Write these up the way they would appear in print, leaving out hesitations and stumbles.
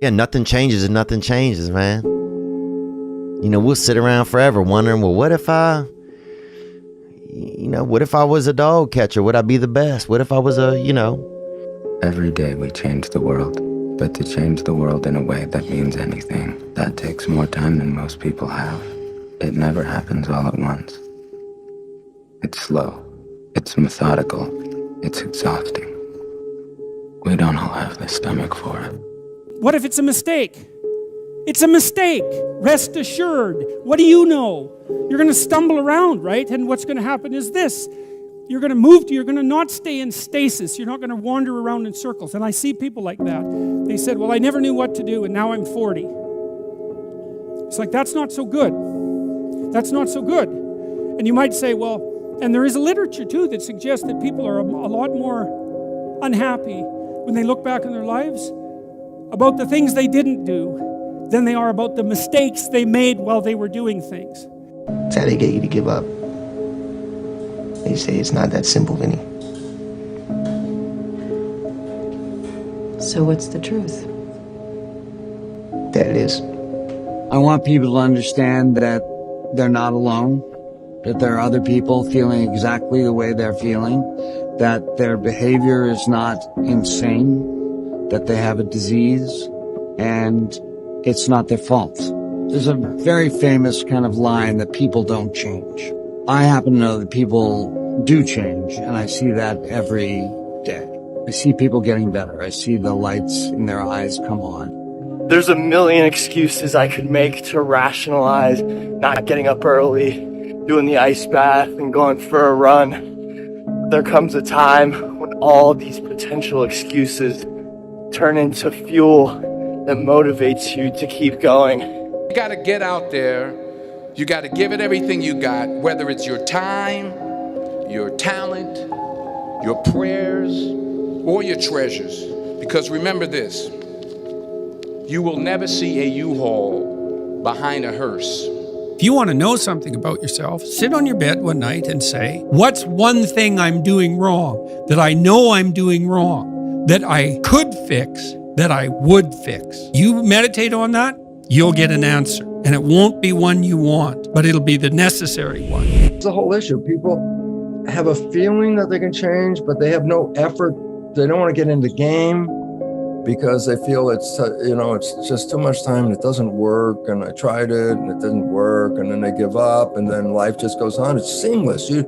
Yeah, nothing changes and nothing changes, man. You know, we'll sit around forever wondering, well, what if I was a dog catcher? Would I be the best? What if I was Every day we change the world, but to change the world in a way that means anything, that takes more time than most people have. It never happens all at once. It's slow. It's methodical. It's exhausting. We don't all have the stomach for it. What if it's a mistake? It's a mistake. Rest assured. What do you know? You're going to stumble around, right? And what's going to happen is this. You're going to not stay in stasis. You're not going to wander around in circles. And I see people like that. They said, well, I never knew what to do, and now I'm 40. It's like, that's not so good. That's not so good. And you might say, well, and there is a literature, too, that suggests that people are a lot more unhappy when they look back in their lives about the things they didn't do than they are about the mistakes they made while they were doing things. That's how they get you to give up. They say it's not that simple, Vinny. So what's the truth? That it is. I want people to understand that they're not alone, that there are other people feeling exactly the way they're feeling, that their behavior is not insane, that they have a disease, and it's not their fault. There's a very famous kind of line that people don't change. I happen to know that people do change, and I see that every day. I see people getting better. I see the lights in their eyes come on. There's a million excuses I could make to rationalize not getting up early, doing the ice bath, and going for a run. There comes a time when all these potential excuses turn into fuel that motivates you to keep going. You gotta get out there. You gotta give it everything you got, whether it's your time, your talent, your prayers, or your treasures. Because remember this, you will never see a U-Haul behind a hearse. If you want to know something about yourself, sit on your bed one night and say, what's one thing I'm doing wrong, that I know I'm doing wrong, that I could fix, that I would fix? You meditate on that, you'll get an answer. And it won't be one you want, but it'll be the necessary one. It's the whole issue. People have a feeling that they can change, but they have no effort. They don't want to get in the game because they feel it's just too much time and it doesn't work. And I tried it and it didn't work. And then they give up and then life just goes on. It's seamless. You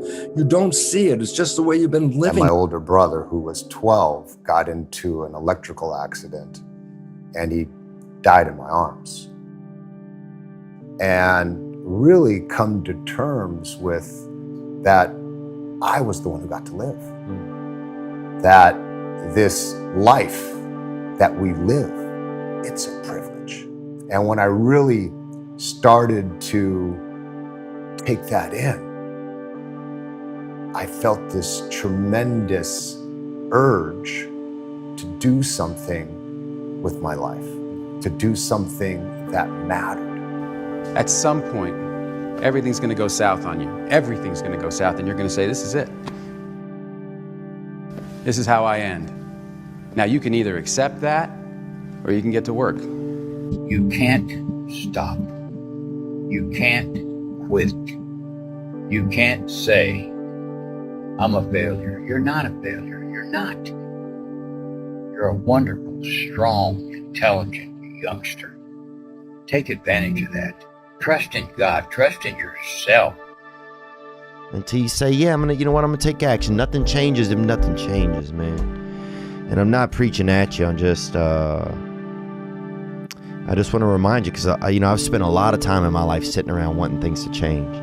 don't see it. It's just the way you've been living. And my older brother, who was 12, got into an electrical accident and he died in my arms. And really come to terms with that I was the one who got to live. That this life that we live, it's a privilege. And when I really started to take that in, I felt this tremendous urge to do something with my life, to do something that mattered. At some point, everything's going to go south on you. Everything's going to go south, and you're going to say, this is it. This is how I end. Now, you can either accept that, or you can get to work. You can't stop. You can't quit. You can't say, I'm a failure. You're not a failure. You're not. You're a wonderful, strong, intelligent youngster. Take advantage of that. Trust in God. Trust in yourself. Until you say, yeah, I'm gonna take action. Nothing changes if nothing changes, man. And I'm not preaching at you. I'm just, I just want to remind you, because I've spent a lot of time in my life sitting around wanting things to change,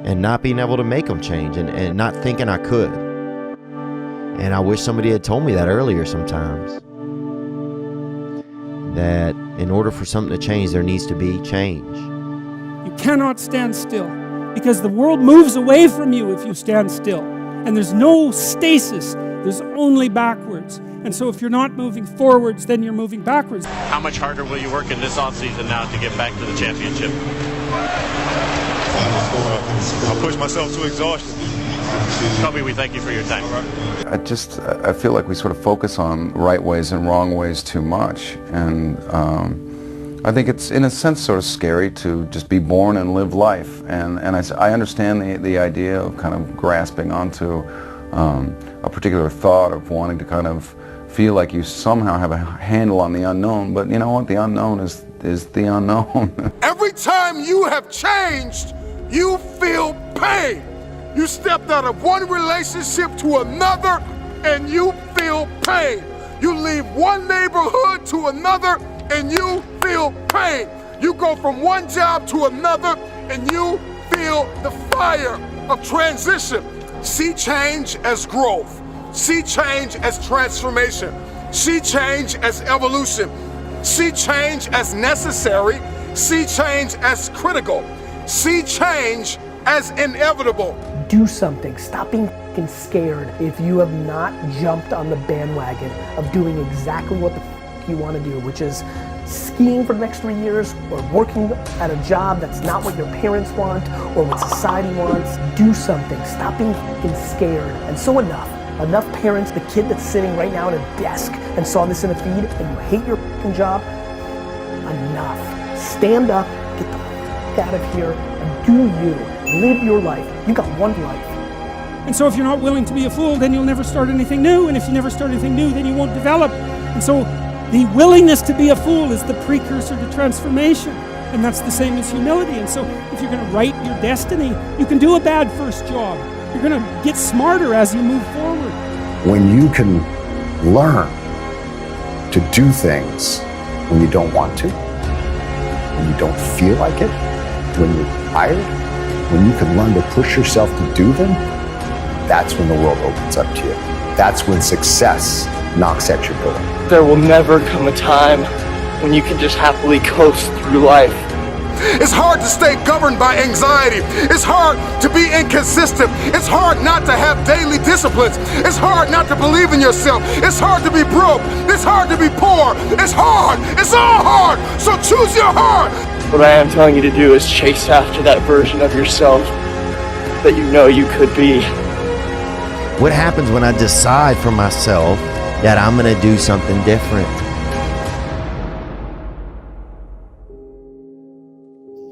and not being able to make them change, and not thinking I could. And I wish somebody had told me that earlier sometimes. That in order for something to change, there needs to be change. You cannot stand still, because the world moves away from you if you stand still. And there's no stasis, there's only backwards. And so if you're not moving forwards, then you're moving backwards. How much harder will you work in this offseason now to get back to the championship? I'll push myself to exhaustion. Toby, we thank you for your time. I feel like we sort of focus on right ways and wrong ways too much, and I think it's in a sense sort of scary to just be born and live life, and I understand the idea of kind of grasping onto a particular thought of wanting to kind of feel like you somehow have a handle on the unknown, but you know what, the unknown is the unknown. Every time you have changed, you feel pain. You stepped out of one relationship to another and you feel pain. You leave one neighborhood to another and you feel pain. You go from one job to another and you feel the fire of transition. See change as growth. See change as transformation. See change as evolution. See change as necessary. See change as critical. See change as inevitable. Do something. Stop being f***ing scared if you have not jumped on the bandwagon of doing exactly what the f*** you want to do, which is skiing for the next 3 years or working at a job that's not what your parents want or what society wants. Do something. Stop being f***ing scared. And so enough parents, the kid that's sitting right now at a desk and saw this in a feed and you hate your f***ing job, enough. Stand up, get the f*** out of here and do you. Live your life. You got one life. And so if you're not willing to be a fool, then you'll never start anything new. And if you never start anything new, then you won't develop. And so the willingness to be a fool is the precursor to transformation. And that's the same as humility. And so if you're going to write your destiny, you can do a bad first job. You're going to get smarter as you move forward. When you can learn to do things when you don't want to, when you don't feel like it, when you're tired, when you can learn to push yourself to do them, that's when the world opens up to you. That's when success knocks at your door. There will never come a time when you can just happily coast through life. It's hard to stay governed by anxiety. It's hard to be inconsistent. It's hard not to have daily disciplines. It's hard not to believe in yourself. It's hard to be broke. It's hard to be poor. It's hard. It's all hard. So choose your heart. What I am telling you to do is chase after that version of yourself that you know you could be. What happens when I decide for myself that I'm going to do something different?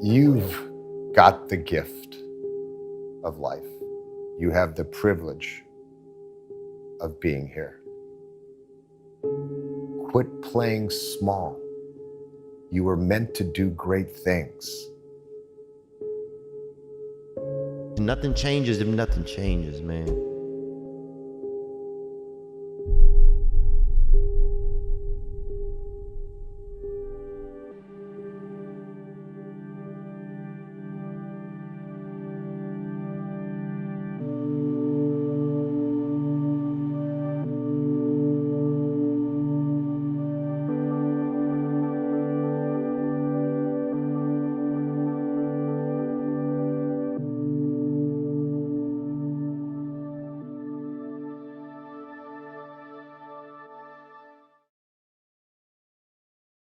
You've got the gift of life. You have the privilege of being here. Quit playing small. You were meant to do great things. Nothing changes if nothing changes, man.